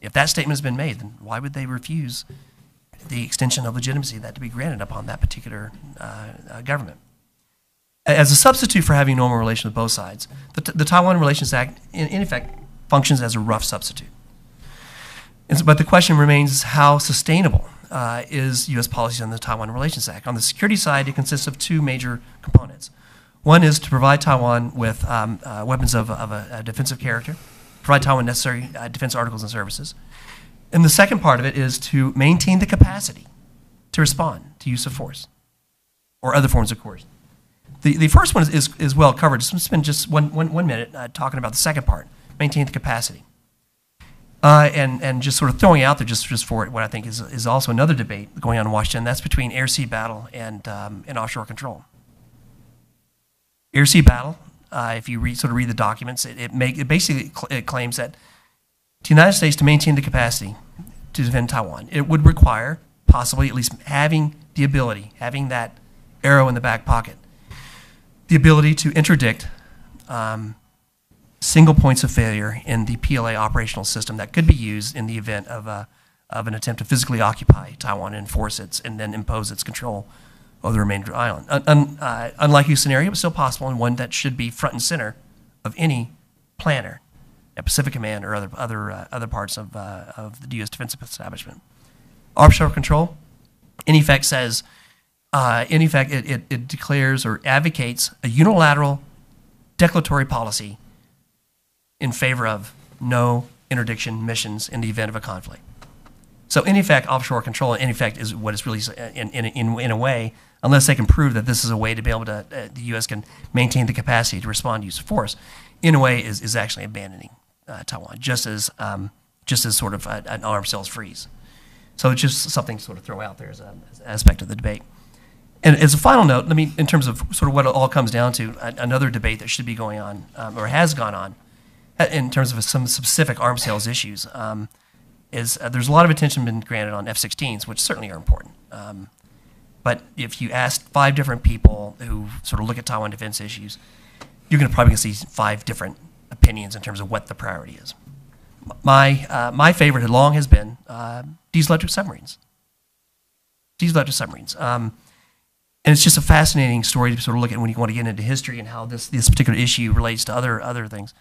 If that statement has been made, then why would they refuse the extension of legitimacy that to be granted upon that particular government? As a substitute for having normal relations with both sides, the Taiwan Relations Act, in effect, functions as a rough substitute. But the question remains, how sustainable is U.S. policy on the Taiwan Relations Act? On the security side, it consists of two major components. One is to provide Taiwan with weapons of a defensive character, provide Taiwan necessary defense articles and services. And the second part of it is to maintain the capacity to respond to use of force or other forms of coercion. The first one is well covered. Just spend just one minute talking about the second part, maintain the capacity. And just sort of throwing out there just for it what I think is also another debate going on in Washington. That's between air-sea battle and offshore control. Air-sea battle, if you sort of read the documents, it basically claims that the United States, to maintain the capacity to defend Taiwan, it would require possibly at least having the ability, having that arrow in the back pocket, the ability to interdict single points of failure in the PLA operational system that could be used in the event of an attempt to physically occupy Taiwan and enforce its and then impose its control of the remainder of the island. Unlikely scenario, but still possible, and one that should be front and center of any planner at Pacific Command or other parts of the U.S. defensive establishment. Offshore control, in effect, says, it declares or advocates a unilateral declaratory policy in favor of no interdiction missions in the event of a conflict. So in effect, offshore control, in effect, is what it's really, in a way, unless they can prove that this is a way to be able to, the U.S. can maintain the capacity to respond to use of force, in a way is actually abandoning Taiwan, just as sort of an arms sales freeze. So it's just something to sort of throw out there as an aspect of the debate. And as a final note, let me, in terms of sort of what it all comes down to, another debate that should be going on, or has gone on, in terms of some specific arms sales issues, is there's a lot of attention been granted on F-16s, which certainly are important. But if you ask 5 different people who sort of look at Taiwan defense issues, you're going to probably see 5 different opinions in terms of what the priority is. My favorite long has been diesel-electric submarines. Diesel-electric submarines. And it's just a fascinating story to sort of look at when you want to get into history and how this particular issue relates to other things.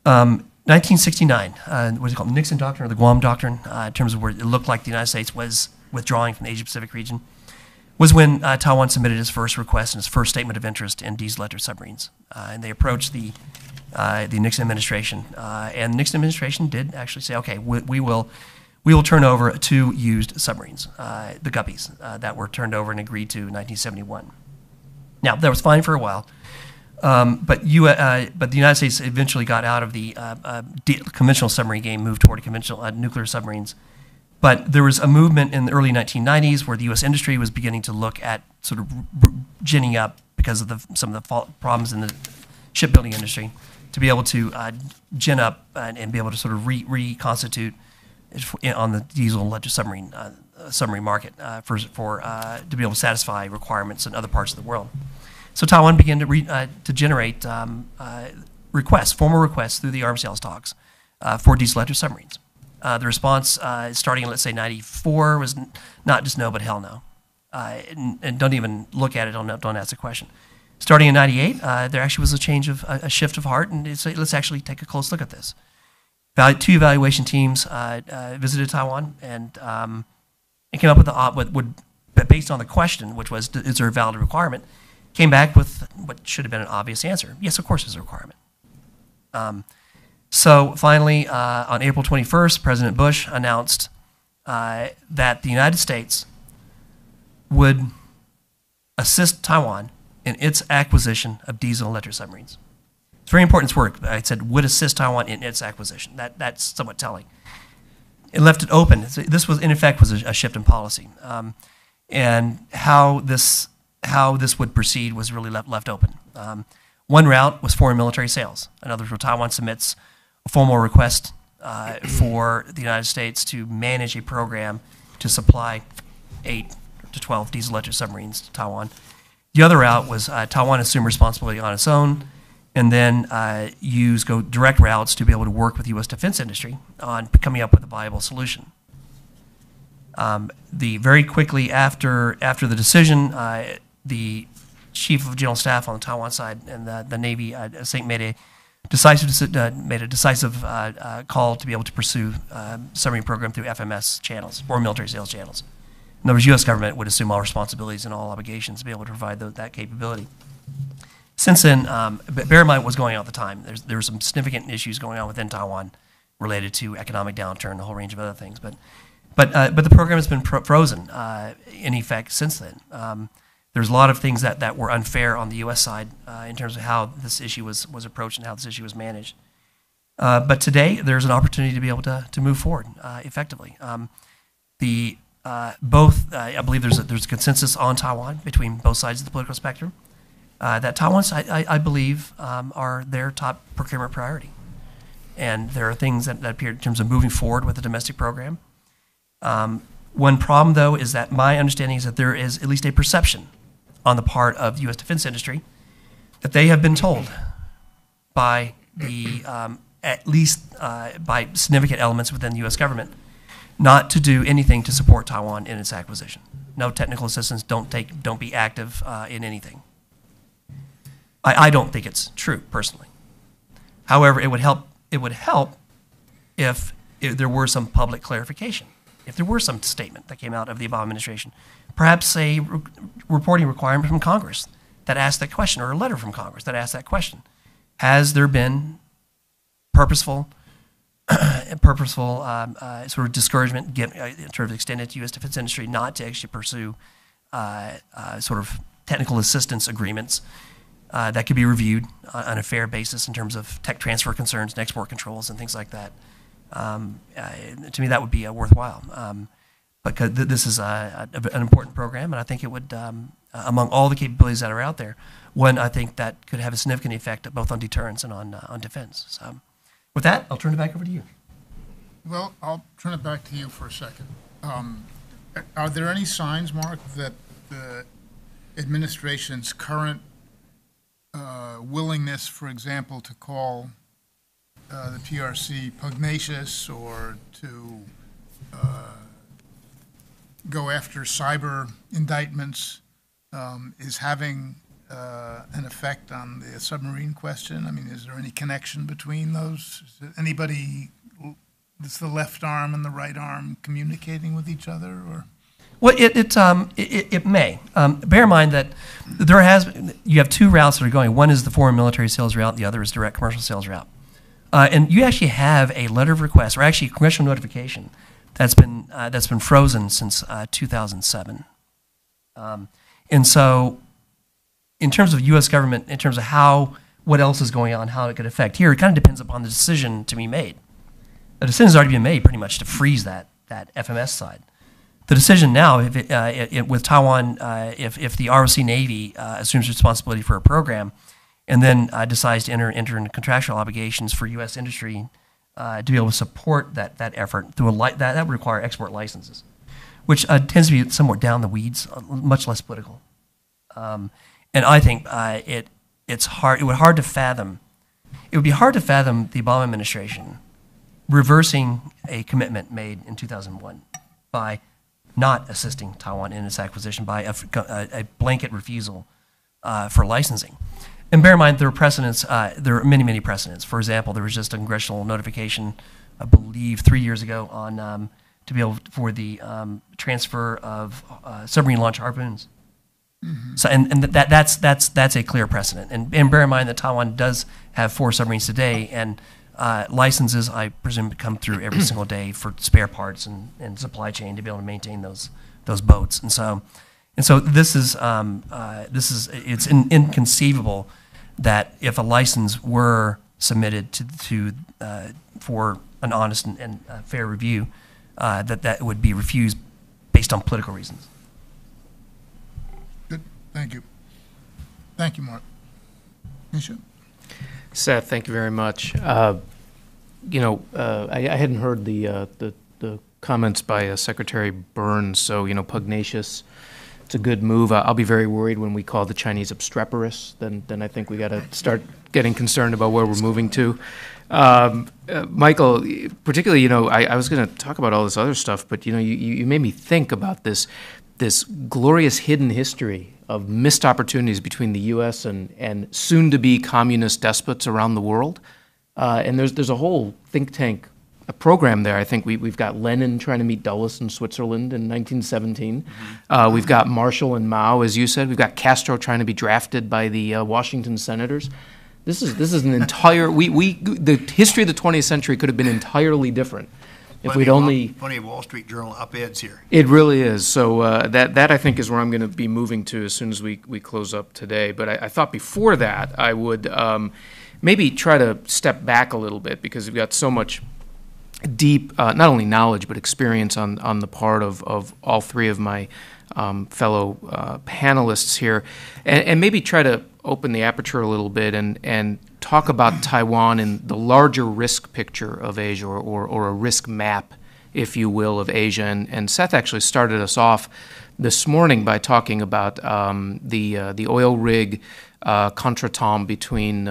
1969, what is it called, the Nixon Doctrine or the Guam Doctrine, in terms of where it looked like the United States was withdrawing from the Asia-Pacific region, was when Taiwan submitted its first request and its first statement of interest in diesel-electric submarines. And they approached the Nixon administration, and the Nixon administration did actually say, okay, we will turn over 2 used submarines, the Guppies, that were turned over and agreed to in 1971. Now, that was fine for a while. But the United States eventually got out of the conventional submarine game, moved toward conventional nuclear submarines. But there was a movement in the early 1990s where the U.S. industry was beginning to look at sort of ginning up because of some of the problems in the shipbuilding industry to be able to gin up and be able to sort of reconstitute on the diesel-electric submarine market to be able to satisfy requirements in other parts of the world. So Taiwan began to generate formal requests through the arms sales talks for diesel-electric submarines. The response, starting in, let's say, 94, was not just no, but hell no. And don't even look at it, don't ask the question. Starting in 98, there actually was a shift of heart, and let's actually take a close look at this. 2 evaluation teams visited Taiwan and came up with based on the question, which was, is there a valid requirement, came back with what should have been an obvious answer. Yes, of course there's a requirement. So finally, on April 21st, President Bush announced that the United States would assist Taiwan in its acquisition of diesel-electric submarines. It's very important word. I said would assist Taiwan in its acquisition. That's somewhat telling. It left it open. This was, in effect, was a shift in policy. And how this would proceed was really left open. One route was foreign military sales. In other words, Taiwan submits a formal request for the United States to manage a program to supply 8 to 12 diesel-electric submarines to Taiwan. The other route was Taiwan assumed responsibility on its own and then go direct routes to be able to work with the U.S. defense industry on coming up with a viable solution. Very quickly after the decision, the Chief of General Staff on the Taiwan side and the Navy made a decisive call to be able to pursue submarine program through FMS channels, foreign military sales channels. In other words, U.S. government would assume all responsibilities and all obligations to be able to provide that capability. Since then, bear in mind what was going on at the time. There were some significant issues going on within Taiwan related to economic downturn, a whole range of other things. But the program has been frozen in effect since then. There's a lot of things that were unfair on the U.S. side in terms of how this issue was approached and how this issue was managed. But today, there's an opportunity to be able to move forward effectively. I believe there's a consensus on Taiwan between both sides of the political spectrum that Taiwan side, I believe, are their top procurement priority. And there are things that appear in terms of moving forward with the domestic program. One problem, though, is that my understanding is that there is at least a perception on the part of the U.S. defense industry that they have been told by at least by significant elements within the U.S. government not to do anything to support Taiwan in its acquisition. No technical assistance. Don't be active in anything. I don't think it's true personally. However, it would help. It would help if there were some public clarification. If there were some statement that came out of the Obama administration, perhaps a reporting requirement from Congress that asked that question, or a letter from Congress that asked that question. Has there been purposeful sort of discouragement sort of extended to U.S. defense industry not to actually pursue sort of technical assistance agreements that could be reviewed on a fair basis in terms of tech transfer concerns and export controls and things like that? To me, that would be worthwhile because this is an important program, and I think it would, among all the capabilities that are out there, one I think that could have a significant effect both on deterrence and on defense. So, with that, I'll turn it back over to you. Well, I'll turn it back to you for a second. Are there any signs, Mark, that the administration's current willingness, for example, to call the PRC pugnacious or to go after cyber indictments is having an effect on the submarine question? I mean, is there any connection between those? Is anybody, is the left arm and the right arm communicating with each other, or? Well, it may. Bear in mind that you have two routes that are going. One is the foreign military sales route. The other is direct commercial sales route. And you actually have a letter of request, or actually a congressional notification, that's been frozen since 2007. And so, in terms of U.S. government, in terms of what else is going on, how it could affect here, it kind of depends upon the decision to be made. The decision has already been made, pretty much, to freeze that FMS side. The decision now, with Taiwan, if the ROC Navy assumes responsibility for a program, and then decides to enter into contractual obligations for U.S. industry to be able to support that effort through that would require export licenses, which tends to be somewhat down the weeds, much less political. And I think it's hard. It would be hard to fathom the Obama administration reversing a commitment made in 2001 by not assisting Taiwan in its acquisition, by a blanket refusal for licensing. And bear in mind, there are precedents. There are many precedents. For example, there was just a congressional notification, I believe, 3 years ago on to be able for the transfer of submarine launch harpoons. Mm-hmm. So, and that's a clear precedent. And bear in mind that Taiwan does have 4 submarines today, and licenses, I presume, come through every single day for spare parts and supply chain to be able to maintain those boats. And so this is it's inconceivable that if a license were submitted for an honest and fair review, that would be refused based on political reasons. Good. Thank you. Thank you, Mark. Misha? Seth, thank you very much. I hadn't heard the comments by Secretary Burns, so, pugnacious it's a good move. I'll be very worried when we call the Chinese obstreperous. Then I think we got to start getting concerned about where we're moving to. Michael, particularly, I was going to talk about all this other stuff, but you made me think about this glorious hidden history of missed opportunities between the U.S. and soon-to-be communist despots around the world. And there's a whole think tank program there. I think we've got Lenin trying to meet Dulles in Switzerland in 1917. We've got Marshall and Mao, as you said. We've got Castro trying to be drafted by the Washington senators. This is an entire the history of the 20th century could have been entirely different if we'd only plenty of Wall Street Journal op-eds here. It really is. So that I think is where I'm going to be moving to as soon as we close up today. But I thought before that I would maybe try to step back a little bit, because we've got so much deep, not only knowledge, but experience on the part of all three of my fellow panelists here, and maybe try to open the aperture a little bit and talk about Taiwan in the larger risk picture of Asia, or a risk map, if you will, of Asia. And Seth actually started us off this morning by talking about the oil rig contretemps between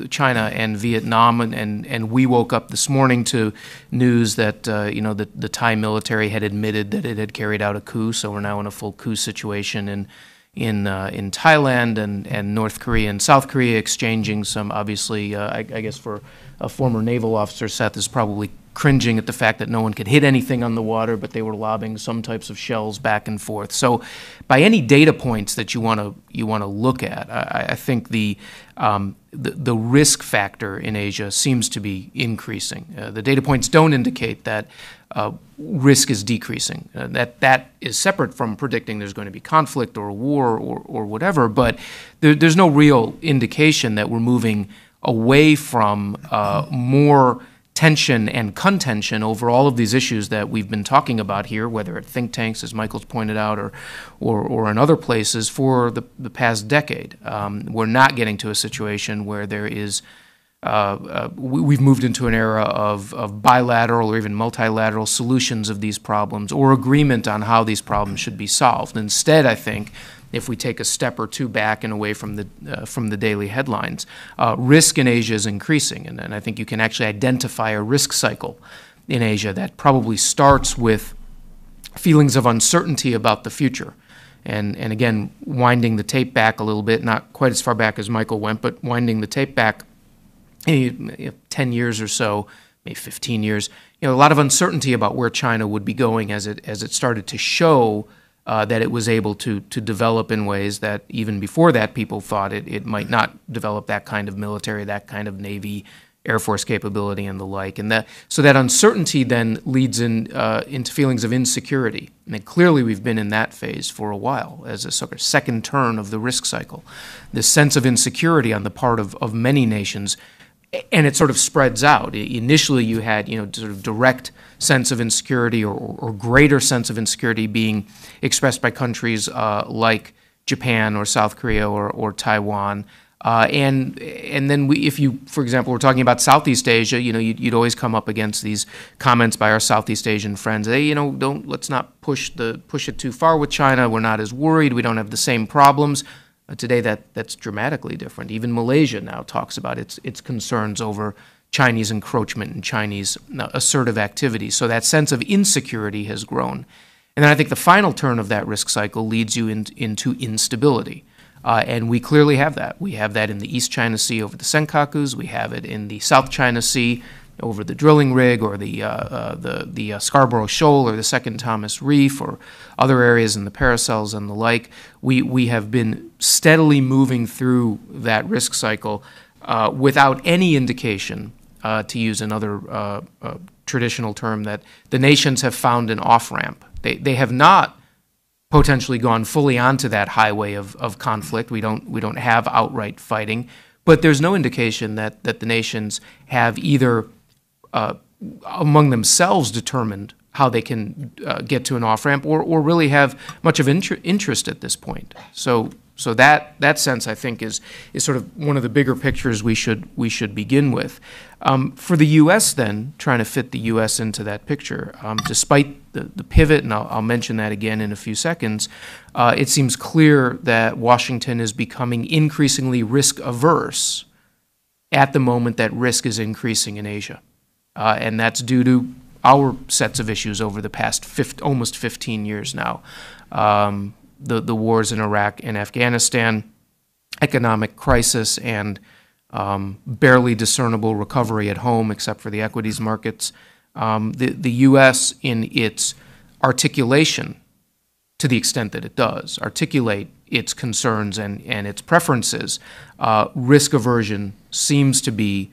China and Vietnam, and we woke up this morning to news that the Thai military had admitted that it had carried out a coup. So we're now in a full coup situation in Thailand, and North Korea and South Korea exchanging some, obviously, I guess for a former naval officer, Seth is probably cringing at the fact that no one could hit anything on the water, but they were lobbing some types of shells back and forth. So by any data points that you want to look at, I think the risk factor in Asia seems to be increasing. The data points don't indicate that risk is decreasing. That is separate from predicting there's going to be conflict or war or whatever, but there's no real indication that we're moving away from more tension and contention over all of these issues that we've been talking about here, whether at think tanks, as Michael's pointed out, or in other places for the past decade. We're not getting to a situation where there is we've moved into an era of bilateral or even multilateral solutions of these problems, or agreement on how these problems should be solved. Instead, I think, if we take a step or two back and away from the daily headlines, risk in Asia is increasing, and I think you can actually identify a risk cycle in Asia that probably starts with feelings of uncertainty about the future. And again, winding the tape back a little bit, not quite as far back as Michael went, but winding the tape back 10 years or so, maybe 15 years, a lot of uncertainty about where China would be going as it started to show that it was able to develop in ways that even before that people thought it might not develop that kind of military, that kind of Navy, Air Force capability and the like. And so that uncertainty then leads into feelings of insecurity. And then clearly we've been in that phase for a while as a sort of second turn of the risk cycle. This sense of insecurity on the part of many nations, and it sort of spreads out. Initially you had sort of direct sense of insecurity or greater sense of insecurity being expressed by countries like Japan or South Korea or Taiwan. And then if you, for example, we're talking about Southeast Asia, you'd always come up against these comments by our Southeast Asian friends. Hey, let's not push it too far with China. We're not as worried. We don't have the same problems. Today that's dramatically different. Even Malaysia now talks about its concerns over Chinese encroachment and Chinese assertive activity. So that sense of insecurity has grown. And then I think the final turn of that risk cycle leads you into instability. And we clearly have that. We have that in the East China Sea over the Senkakus. We have it in the South China Sea over the drilling rig, or the Scarborough Shoal, or the Second Thomas Reef, or other areas in the Paracels and the like. We have been steadily moving through that risk cycle without any indication, to use another traditional term, that the nations have found an off-ramp. They have not potentially gone fully onto that highway of conflict. We don't have outright fighting, but there's no indication that the nations have either among themselves determined how they can get to an off-ramp or really have much of interest at this point. So that sense, I think, is sort of one of the bigger pictures we should begin with. For the U.S. then, trying to fit the U.S. into that picture, despite the pivot, and I'll mention that again in a few seconds, it seems clear that Washington is becoming increasingly risk-averse at the moment that risk is increasing in Asia. And that's due to our sets of issues over the past almost 15 years now. The wars in Iraq and Afghanistan, economic crisis, and barely discernible recovery at home, except for the equities markets. The U.S., in its articulation, to the extent that it does, articulate its concerns and its preferences, risk aversion seems to be